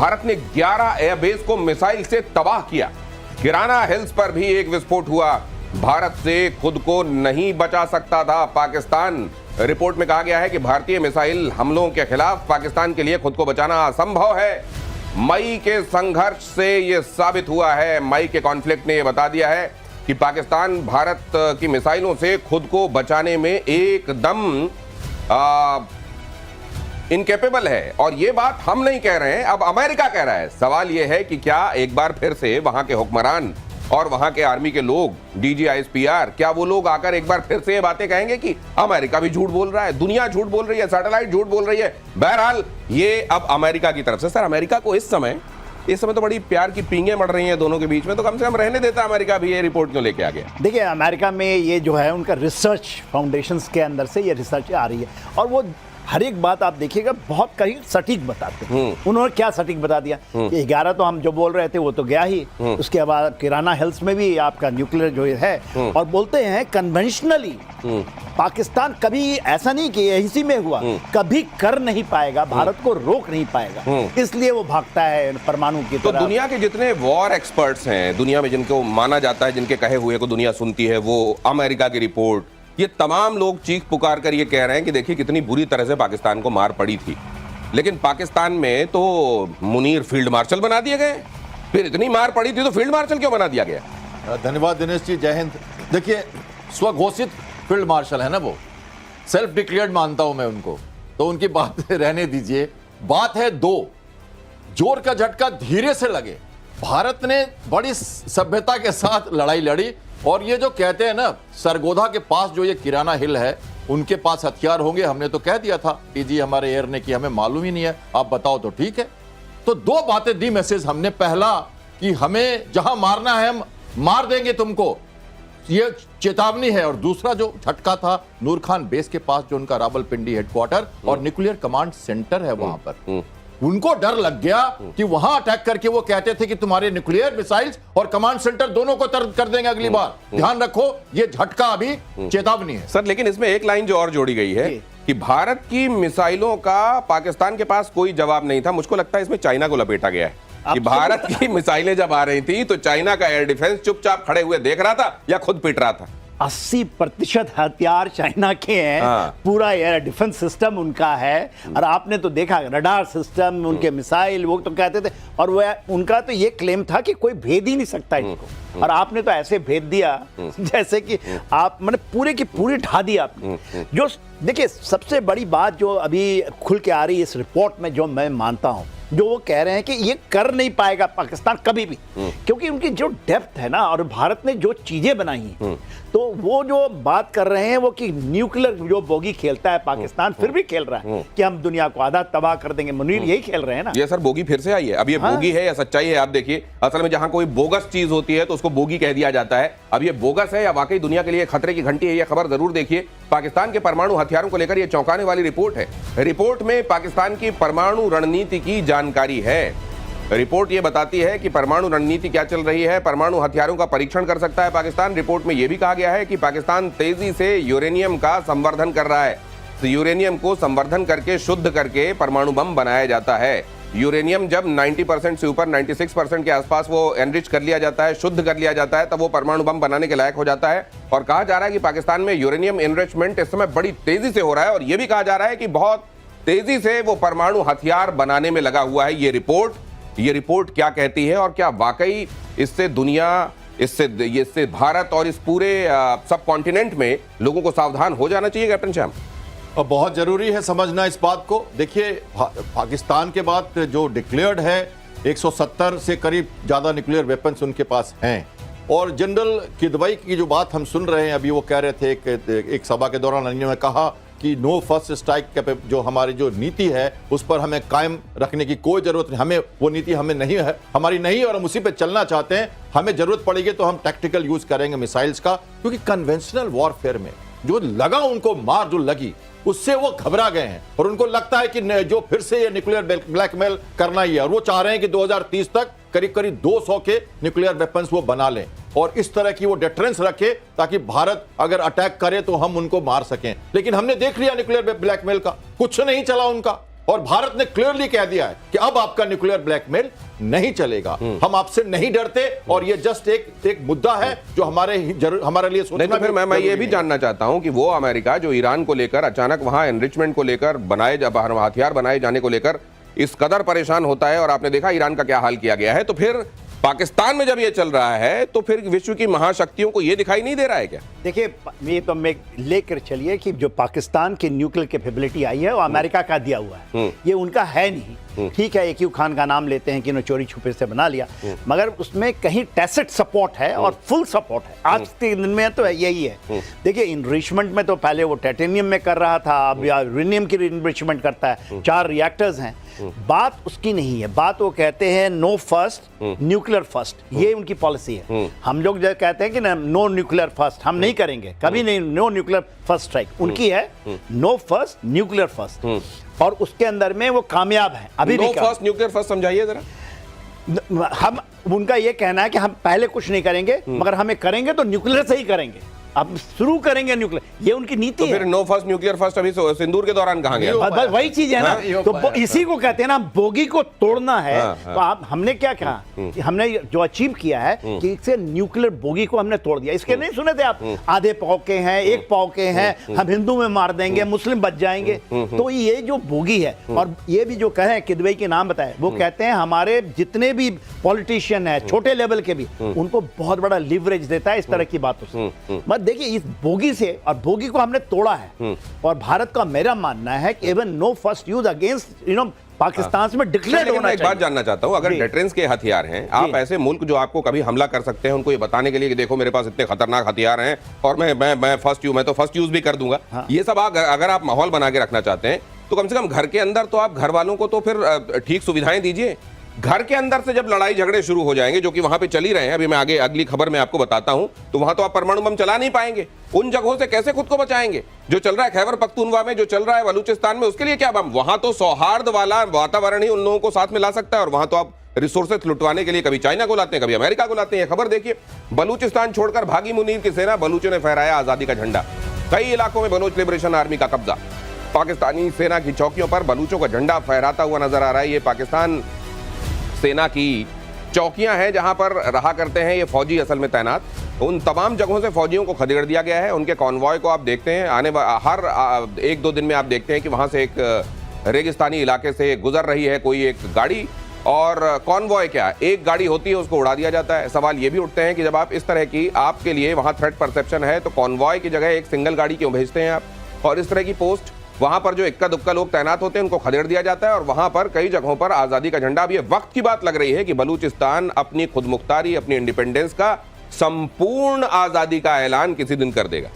भारत ने 11 एयरबेस को मिसाइल से तबाह किया। किराना हिल्स पर भी एक विस्फोट हुआ। भारत से खुद को नहीं बचा सकता था पाकिस्तान। रिपोर्ट में कहा गया है कि भारतीय मिसाइल हमलों के खिलाफ पाकिस्तान के लिए खुद को बचाना असंभव है। मई के संघर्ष से यह साबित हुआ है। मई के कॉन्फ्लिक्ट ने यह बता दिया है कि पाकिस्तान भारत की मिसाइलों से खुद को बचाने में एकदम इनकेपेबल है। और यह बात हम नहीं कह रहे हैं, अब अमेरिका कह रहा है। सवाल यह है कि क्या एक बार फिर से वहां के हुक्मरान और वहां के आर्मी के लोग, DGISPR, क्या वो लोग आकर एक बार फिर से ये बातें कहेंगे कि अमेरिका भी झूठ बोल रहा है, दुनिया झूठ बोल रही है, सैटेलाइट झूठ बोल रही है। बहरहाल ये अब अमेरिका की तरफ से। सर, अमेरिका को इस समय तो बड़ी प्यार की पींगे मर रही हैं दोनों के बीच में, तो कम से कम रहने देता अमेरिका भी। ये रिपोर्ट क्यों लेके आ गया? देखिए, अमेरिका में ये जो है उनका रिसर्च फाउंडेशंस के अंदर से ये रिसर्च आ रही है और वो हर एक बात आप देखिएगा बहुत कहीं सटीक बताते हैं। उन्होंने क्या सटीक बता दिया कि 11 तो हम जो बोल रहे थे वो तो गया ही। उसके बाद किराना हिल्स में भी आपका न्यूक्लियर जो है और बोलते हैं कन्वेंशनली पाकिस्तान कभी ऐसा नहीं कि इसी में हुआ, कभी कर नहीं पाएगा, भारत को रोक नहीं पाएगा, इसलिए वो भागता है परमाणु की तरफ। तो दुनिया के जितने वॉर एक्सपर्ट्स हैं, दुनिया में जिनको माना जाता है, जिनके कहे हुए को दुनिया सुनती है, वो अमेरिका की रिपोर्ट, ये तमाम लोग चीख पुकार कर ये कह रहे हैं कि देखिए कितनी बुरी तरह से पाकिस्तान को मार पड़ी थी। लेकिन पाकिस्तान में तो मुनीर फील्ड मार्शल बना दिए गए। फिर इतनी मार पड़ी थी तो फील्ड मार्शल क्यों बना दिया गया? धन्यवाद दिनेश जी, जय हिंद। देखिए, स्वघोषित फील्ड मार्शल है ना, वो सेल्फ डिक्लेयर्ड मानता हूं मैं उनको, तो उनकी बात रहने दीजिए। बात है दो, जोर का झटका धीरे से लगे। भारत ने बड़ी सभ्यता के साथ लड़ाई लड़ी और ये जो कहते हैं ना, सरगोधा के पास जो ये किराना हिल है, उनके पास हथियार होंगे, हमने तो कह दिया था TG हमारे एयर ने कि हमें मालूम ही नहीं है, आप बताओ तो ठीक है। तो दो बातें दी मैसेज हमने, पहला कि हमें जहां मारना है हम मार देंगे तुमको, ये चेतावनी है, और दूसरा जो झटका था नूर खान बेस के पास जो उनका रावलपिंडी हेडक्वार्टर और न्यूक्लियर कमांड सेंटर है वहां पर, उनको डर लग गया कि वहां अटैक करके वो कहते थे कि तुम्हारे न्यूक्लियर मिसाइल्स और कमांड सेंटर दोनों को तर्क कर देंगे अगली बार, ध्यान रखो, ये झटका अभी चेतावनी है। सर, लेकिन इसमें एक लाइन जो और जोड़ी गई है कि भारत की मिसाइलों का पाकिस्तान के पास कोई जवाब नहीं था। मुझको लगता है इसमें चाइना को लपेटा गया है कि भारत की मिसाइलें जब आ रही थी तो चाइना का एयर डिफेंस चुपचाप खड़े हुए देख रहा था या खुद पिट रहा था। 80% हथियार चाइना के हैं। पूरा एयर डिफेंस सिस्टम उनका है और आपने तो देखा रडार सिस्टम, उनके मिसाइल, वो तो कहते थे, और वो उनका तो ये क्लेम था कि कोई भेद ही नहीं सकता इसको, और आपने तो ऐसे भेद दिया जैसे कि आप मैंने पूरे की पूरी ढा दी आपने। जो देखिए, सबसे बड़ी बात जो अभी खुल के आ रही है इस रिपोर्ट में, जो मैं मानता हूं, जो वो कह रहे हैं कि ये कर नहीं पाएगा पाकिस्तान कभी भी, क्योंकि उनकी जो डेप्थ है ना, और भारत ने जो चीजें बनाई हैं, तो वो जो बात कर रहे हैं वो कि न्यूक्लियर जो बोगी खेलता है पाकिस्तान, फिर भी खेल रहा है कि हम दुनिया को आधा तबाह कर देंगे। मुनीर यही खेल रहे हैं ना। ये सर बोगी फिर से आई है। अब ये बोगी है या सच्चाई है, आप देखिए। असल में जहां कोई बोगस चीज होती है तो उसको बोगी कह दिया जाता है। अब ये बोगस है या वाकई दुनिया के लिए खतरे की घंटी है, ये खबर जरूर देखिए। पाकिस्तान के परमाणु हथियारों को लेकर ये चौंकाने वाली रिपोर्ट है। रिपोर्ट में पाकिस्तान की परमाणु रणनीति की जानकारी है। रिपोर्ट ये बताती है कि परमाणु रणनीति क्या चल रही है। परमाणु हथियारों का परीक्षण कर सकता है पाकिस्तान। रिपोर्ट में यह भी कहा गया है कि पाकिस्तान तेजी से यूरेनियम का संवर्धन कर रहा है। तो यूरेनियम को संवर्धन करके, शुद्ध करके परमाणु बम बनाया जाता है। यूरेनियम जब 90% से ऊपर 96% के आसपास वो एनरिच कर लिया जाता है, शुद्ध कर लिया जाता है, तब वो परमाणु बम बनाने के लायक हो जाता है। और कहा जा रहा है कि पाकिस्तान में यूरेनियम एनरिचमेंट इस समय बड़ी तेजी से हो रहा है, और यह भी कहा जा रहा है कि बहुत तेजी से वो परमाणु हथियार बनाने में लगा हुआ है। ये रिपोर्ट क्या कहती है, और क्या वाकई इससे दुनिया, इससे भारत और इस पूरे सब कॉन्टिनेंट में लोगों को सावधान हो जाना चाहिए? कैप्टन श्याम, और बहुत जरूरी है समझना इस बात को। देखिए, पाकिस्तान के बाद जो डिक्लेयर्ड है 170 से करीब ज्यादा न्यूक्लियर वेपन्स उनके पास हैं। और जनरल किदवई की जो बात हम सुन रहे हैं, अभी वो कह रहे थे एक सभा के दौरान उन्होंने कहा कि नो फर्स्ट स्ट्राइक जो हमारी जो नीति है उस पर हमें कायम रखने की कोई जरूरत नहीं, हमें वो नीति हमें नहीं है, हमारी नहीं, और हम उसी पे चलना चाहते हैं। हमें जरूरत पड़ेगी तो हम टैक्टिकल यूज करेंगे मिसाइल्स का, क्योंकि कन्वेंशनल वॉरफेयर में जो लगा उनको मार जो लगी उससे वो घबरा गए हैं और उनको लगता है कि जो फिर से ये न्यूक्लियर ब्लैकमेल करना ही है, और वो चाह रहे हैं कि 2030 तक करीब करीब 200 के न्यूक्लियर वेपन्स वो बना लें और इस तरह की वो डिटरेंस रखे ताकि भारत अगर अटैक करे तो हम उनको मार सकें। लेकिन हमने देख लिया न्यूक्लियर ब्लैकमेल का कुछ नहीं चला उनका, और भारत ने क्लियरली कह दिया है कि अब आपका न्यूक्लियर ब्लैकमेल नहीं चलेगा, हम आपसे नहीं डरते, और ये जस्ट एक मुद्दा है जो हमारे लिए सोचना। नहीं तो फिर मैं ये भी जानना चाहता हूं कि वो अमेरिका जो ईरान को लेकर अचानक वहां एनरिचमेंट को लेकर हथियार बनाए जाने को लेकर इस कदर परेशान होता है, और आपने देखा ईरान का क्या हाल किया गया है, तो फिर पाकिस्तान में जब ये चल रहा है तो फिर विश्व की महाशक्तियों को ये दिखाई नहीं दे रहा है क्या? देखिए, ये तो मैं लेकर चलिए कि जो पाकिस्तान की न्यूक्लियर कैपेबिलिटी आई है वो अमेरिका का दिया हुआ है, ये उनका है नहीं। ठीक है, एक खान का नाम लेते हैं कि इन्होंने चोरी छुपे से बना लिया, मगर उसमें कहीं टैसिट सपोर्ट है और फुल सपोर्ट है। आज के दिन में तो यही है। देखिए, इनरिचमेंट में तो पहले वो टाइटेनियम में कर रहा था, अब यूरेनियम की इनरिचमेंट करता है। 4 रिएक्टर्स हैं। बात उसकी नहीं है, बात वो कहते हैं नो फर्स्ट न्यूक्लियर फर्स्ट, ये उनकी पॉलिसी है। हम लोग जो कहते हैं कि नो न्यूक्लियर फर्स्ट, हम नहीं करेंगे कभी नहीं, नो न्यूक्लियर फर्स्ट स्ट्राइक। उनकी है नो फर्स्ट न्यूक्लियर फर्स्ट, और उसके अंदर में वो कामयाब है अभी भी। नो फर्स्ट न्यूक्लियर फर्स्ट समझाइए जरा। हम उनका ये कहना है कि हम पहले कुछ नहीं करेंगे, मगर हमें करेंगे तो न्यूक्लियर से ही करेंगे, अब शुरू करेंगे न्यूक्लियर, ये उनकी नीति है। फिर नो फर्स्ट न्यूक्लियर फर्स्ट अभी सिंदूर के दौरान कहां गया? बस वही चीज है ना, तो इसी को कहते हैं ना, बोगी को तोड़ना है। तो आप हमने क्या कहा कि हमने जो अचीव किया है कि इससे न्यूक्लियर बोगी को हमने तोड़ दिया। इसके नहीं सुने थे आप, आधे पाव के हैं, 1 पाव के हैं, हम हिंदू में मार देंगे, मुस्लिम बच जाएंगे। तो ये जो बोगी है, और ये भी जो कहे किदवई के नाम बताए, वो कहते हैं हमारे जितने भी पॉलिटिशियन है छोटे लेवल के भी, उनको बहुत बड़ा लिवरेज देता है इस तरह की बातों से। देखिए, इस बोगी से, और बोगी को हमने तोड़ा है, और भारत का मेरा मानना है कि even know first use against Pakistan में डिक्लेयर होना चाहिए। एक बात जानना चाहता हूं, अगर डेटरेंस के हथियार हैं, आप ऐसे मुल्क जो आपको कभी हमला कर सकते हैं, उनको ये बताने के लिए कि देखो मेरे पास इतने खतरनाक हथियार हैं और मैं फर्स्ट यूज भी कर दूंगा, ये सब अगर आप माहौल बना के रखना चाहते हैं तो कम से कम घर के अंदर तो आप घर वालों को तो फिर ठीक सुविधाएं दीजिए। घर के अंदर से जब लड़ाई झगड़े शुरू हो जाएंगे, जो कि वहां पे चल ही रहे हैं, अभी मैं आगे अगली खबर में आपको बताता हूं, तो वहां तो आप परमाणु बम चला नहीं पाएंगे। उन जगहों से कैसे खुद को बचाएंगे? जो चल रहा है खैबर पख्तूनवा में, जो चल रहा है बलूचिस्तान में, उसके लिए क्या बम? वहां तो सौहार्द वाला वातावरण ही उन लोगों को साथ में ला सकता है, और वहां तो आप रिसोर्सेज लुटवाने के लिए कभी चाइना को लाते हैं, कभी अमेरिका को लाते हैं। खबर देखिए, बलूचिस्तान छोड़कर भागी मुनीर की सेना, बलूचों ने फहराया आजादी का झंडा। कई इलाकों में बलूच लिबरेशन आर्मी का कब्जा। पाकिस्तानी सेना की चौकियों पर बलूचों का झंडा फहराता हुआ नजर आ रहा है। ये पाकिस्तान सेना की चौकियां हैं जहां पर रहा करते हैं ये फौजी असल में तैनात। उन तमाम जगहों से फौजियों को खदेड़ दिया गया है। उनके कॉन्वॉय को आप देखते हैं, हर 1-2 दिन में आप देखते हैं कि वहां से एक रेगिस्तानी इलाके से गुजर रही है कोई एक गाड़ी, और कॉन्वॉय क्या, एक गाड़ी होती है उसको उड़ा दिया जाता है। सवाल ये भी उठते हैं कि जब आप इस तरह की, आपके लिए वहां थ्रेट परसेप्शन है, तो कॉन्वॉय की जगह एक सिंगल गाड़ी क्यों भेजते हैं आप? और इस तरह की पोस्ट वहां पर जो इक्का दुक्का लोग तैनात होते हैं उनको खदेड़ दिया जाता है, और वहां पर कई जगहों पर आजादी का झंडा। अब ये वक्त की बात लग रही है कि बलूचिस्तान अपनी खुदमुख्तारी, अपनी इंडिपेंडेंस का, संपूर्ण आजादी का ऐलान किसी दिन कर देगा।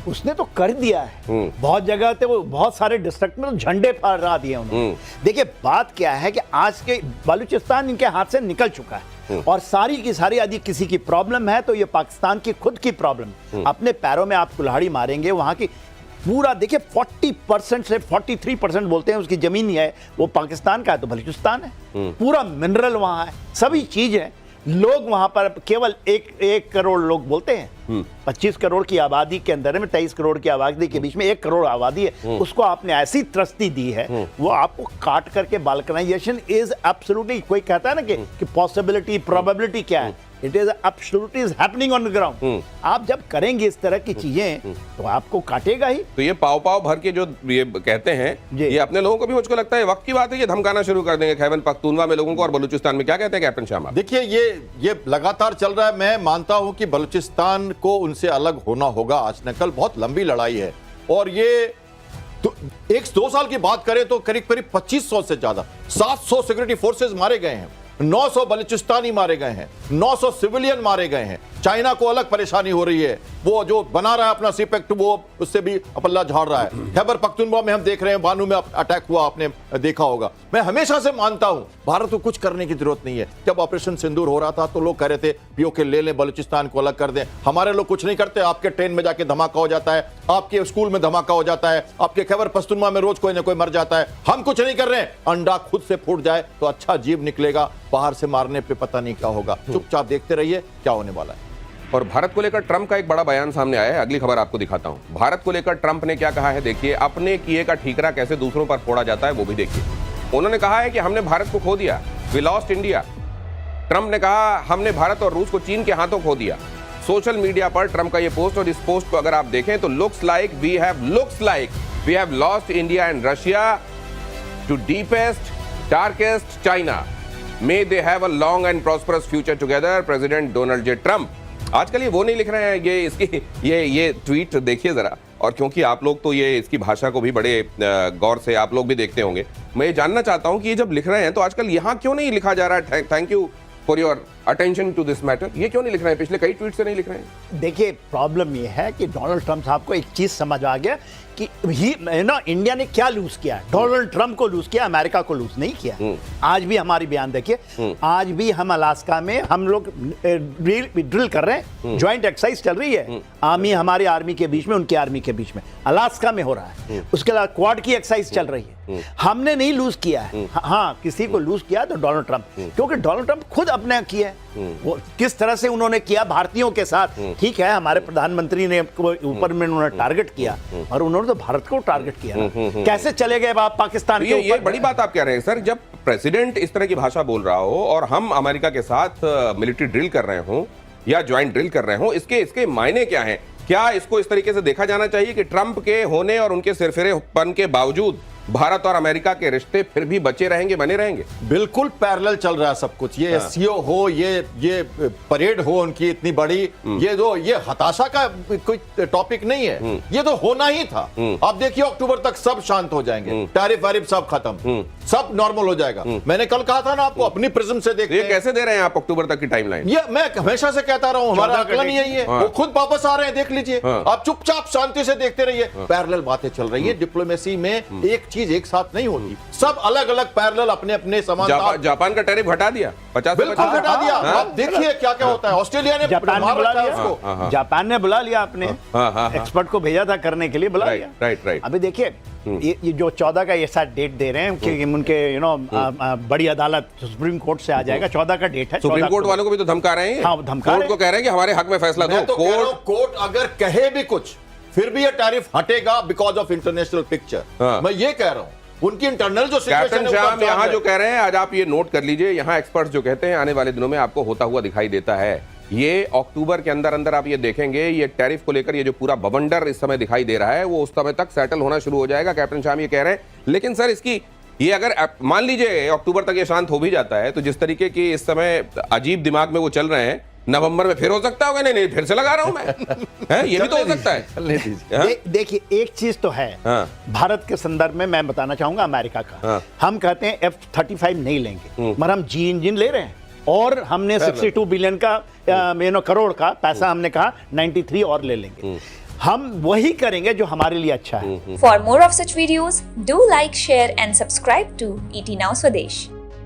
उसने तो कर दिया है। बहुत जगह थे, वो बहुत सारे डिस्ट्रिक्ट में तो झंडे फहरा दिए उन्होंने। देखिए, बात क्या है कि आज के बलूचिस्तान इनके हाथ से निकल चुका है, और सारी की सारी यदि किसी की प्रॉब्लम है तो ये पाकिस्तान की खुद की प्रॉब्लम। अपने पैरों में आप कुल्हाड़ी मारेंगे। वहां की पूरा देखिए 40% से 43% बोलते हैं उसकी जमीन ही है वो पाकिस्तान का है, तो बलूचिस्तान है। पूरा मिनरल वहां है, सभी चीज है। लोग वहां पर केवल 1 करोड़ लोग बोलते हैं। 25 करोड़ की आबादी के अंदर में 23 करोड़ की आबादी के बीच में 1 करोड़ आबादी है। उसको आपने ऐसी त्रस्ती दी है, वो आपको काट करके बाल्कनाइजेशन इज एब्सोल्युटली, कोई कहता है ना कि पॉसिबिलिटी प्रोबेबिलिटी क्या है, it is absolutely is happening on the ground. आप जब करेंगे इस तरह की चीजें तो आपको काटेगा ही। तो ये पाव पाव भर के जो ये कहते हैं, ये अपने लोगों को भी मुझको लगता है वक्त की बात है, ये धमकाना शुरू कर देंगे खैबर पख्तूनवा में लोगों को। और बलूचिस्तान में क्या कहते हैं कैप्टन शाह? देखिए, ये लगातार चल रहा है। मैं मानता हूं कि बलूचिस्तान को उनसे अलग होना होगा। आज नकल बहुत लंबी लड़ाई है, और ये तो 1-2 साल की बात करें तो करीब 2500 से ज्यादा 700 सिक्योरिटी फोर्सेस मारे गए हैं, 900 बलूचिस्तानी मारे गए हैं, 900 सिविलियन मारे गए हैं। चाइना को अलग परेशानी हो रही है, वो जो बना रहा है अपना सीपेक्ट, वो उससे भी पल्ला झाड़ रहा है। खैबर पख्तूनख्वा में हम देख रहे हैं, बानू में अटैक हुआ, आपने देखा होगा। मैं हमेशा से मानता हूं भारत को कुछ करने की जरूरत नहीं है। जब ऑपरेशन सिंदूर हो रहा था तो लोग कह रहे थे पीओके ले लें, बलूचिस्तान को अलग कर दें। हमारे लोग कुछ नहीं करते। आपके ट्रेन में जाके धमाका हो जाता है, आपके स्कूल में धमाका हो जाता है, आपके खैबर पख्तूनख्वा में रोज कोई ना कोई मर जाता है। हम कुछ नहीं कर रहे हैं। अंडा खुद से फूट जाए तो अच्छा जीव निकलेगा, बाहर से मारने पे पता नहीं क्या होगा। चुपचाप देखते रहिए क्या होने वाला है। और भारत को लेकर ट्रंप का एक बड़ा बयान सामने आया है। अगली खबर आपको दिखाता हूं। भारत को लेकर ट्रंप ने क्या कहा है, देखिए। अपने किए का ठीकरा कैसे दूसरों पर फोड़ा जाता है, वो भी देखिए। उन्होंने कहा है कि हमने भारत को खो दिया, वी लॉस्ट इंडिया। ट्रंप ने कहा हमने भारत और रूस को चीन के हाथों खो दिया। सोशल मीडिया पर ट्रंप का ये पोस्ट, और इस पोस्ट को अगर आप देखें तो looks like we have lost India and Russia to deepest darkest China, may they have a long and prosperous future together, president Donald J Trump. आजकल ये वो नहीं लिख रहे हैं, ये इसकी ये ट्वीट देखिए जरा, और क्योंकि आप लोग तो ये इसकी भाषा को भी बड़े गौर से आप लोग भी देखते होंगे, मैं ये जानना चाहता हूं कि ये जब लिख रहे हैं तो आजकल यहां क्यों नहीं लिखा जा रहा है thank you for your attention to this matter, ये क्यों नहीं लिख रहे हैं? पिछले कई ट्वीट से नहीं लिख रहे हैं। देखिए प्रॉब्लम ये है कि डोनाल्ड ट्रंप साहब को एक चीज समझ आ गया कि इंडिया ने क्या लूज किया। डोनाल्ड ट्रंप को लूज किया, अमेरिका को लूज नहीं किया। आज भी हमारी बयान देखिए, आज भी हम अलास्का में हम लोग ड्रिल कर रहे हैं, ज्वाइंट एक्सरसाइज चल रही है, आर्मी हमारी आर्मी के बीच में, उनकी आर्मी के बीच में, अलास्का में हो रहा है। उसके अलावा क्वाड की एक्सरसाइज चल रही है। हमने नहीं लूज किया है। हाँ, किसी को लूज किया तो डोनाल्ड ट्रंप, क्योंकि डोनाल्ड ट्रंप खुद अपने किया है। वो किस तरह से उन्होंने किया भारतीयों के साथ, ठीक है, हमारे प्रधानमंत्री ने ऊपर में उन्होंने टारगेट किया, और उन्होंने तो भारत को टारगेट किया। कैसे चले गए आप पाकिस्तान के ऊपर? ये बड़ी बात आप कह रहे हैं सर, जब प्रेसिडेंट इस तरह की भाषा बोल रहा हो और हम अमेरिका के साथ मिलिट्री ड्रिल कर रहे हो या ज्वाइंट ड्रिल कर रहे हो, इसके मायने क्या हैं? क्या इसको इस तरीके से देखा जाना चाहिए कि ट्रंप के होने और उनके सिरफिरेपन के बावजूद भारत और अमेरिका के रिश्ते फिर भी बचे रहेंगे, बने रहेंगे? बिल्कुल पैरेलल चल रहा है सब कुछ। ये एससीओ हो, ये परेड हो उनकी इतनी बड़ी, ये हताशा का कोई टॉपिक नहीं है, ये तो होना ही था। आप देखिए अक्टूबर तक सब शांत हो जाएंगे, टैरिफ वारिफ सब खत्म, सब नॉर्मल हो जाएगा। मैंने कल कहा था ना आपको, अपनी प्रिज्म से देखते हैं। कैसे दे रहे हैं आप अक्टूबर तक की टाइमलाइन? ये मैं हमेशा से कहता रहा हूं, हमारा आकलन यही है। वो खुद वापस आ रहे हैं, देख लीजिए। आप चुपचाप शांति से देखते रहिए। पैरेलल बातें चल रही है। डिप्लोमेसी में एक चीज एक साथ नहीं होती, सब अलग अलग पैरेलल अपने अपने समानता। जापान का टैरिफ घटा दिया, 50 बिल्कुल घटा दिया। आप देखिए क्या क्या होता है। ऑस्ट्रेलिया ने जापान ने बुला लिया, अपने एक्सपर्ट को भेजा था करने के लिए, बुला लिया। राइट। अभी देखिए ये जो 14 का ये साथ डेट दे रहे हैं कि उनके बड़ी अदालत सुप्रीम कोर्ट से आ जाएगा, 14 का डेट है। सुप्रीम कोर्ट वालों को भी तो धमका रहे हैं। हाँ, धमका रहे हैं। कोर्ट को कह रहे हैं कि हमारे हक में फैसला दो। कोर्ट अगर कहे भी कुछ, फिर भी ये टैरिफ हटेगा बिकॉज ऑफ इंटरनेशनल पिक्चर। मैं ये कह रहा हूं, उनकी इंटरनल जो कैप्टन श्याम यहाँ जो कह रहे हैं, आज आप ये नोट कर लीजिए, यहाँ एक्सपर्ट्स जो कहते हैं आने वाले दिनों में आपको होता हुआ दिखाई देता है। ये अक्टूबर के अंदर आप ये देखेंगे, ये टैरिफ को लेकर ये जो पूरा बवंडर इस समय दिखाई दे रहा है, वो उस समय तक सेटल होना शुरू हो जाएगा। कैप्टन श्याम ये कह रहे हैं। लेकिन सर इसकी ये अगर मान लीजिए अक्टूबर तक ये शांत हो भी जाता है, तो जिस तरीके की इस समय अजीब दिमाग में वो चल रहे हैं, नवंबर में फिर हो सकता होगा। नहीं फिर से लगा रहा हूं मैं। ये भी तो हो सकता है। देखिए एक चीज तो है, भारत के संदर्भ में मैं बताना चाहूंगा अमेरिका का। हम कहते हैं F-35 नहीं लेंगे, मगर हम जी इंजन ले रहे हैं, और हमने 62 बिलियन का करोड़ का पैसा हमने कहा 93 और ले लेंगे। हम वही करेंगे जो हमारे लिए अच्छा है। For more of such videos, do like, share and subscribe to ET Now Swadesh.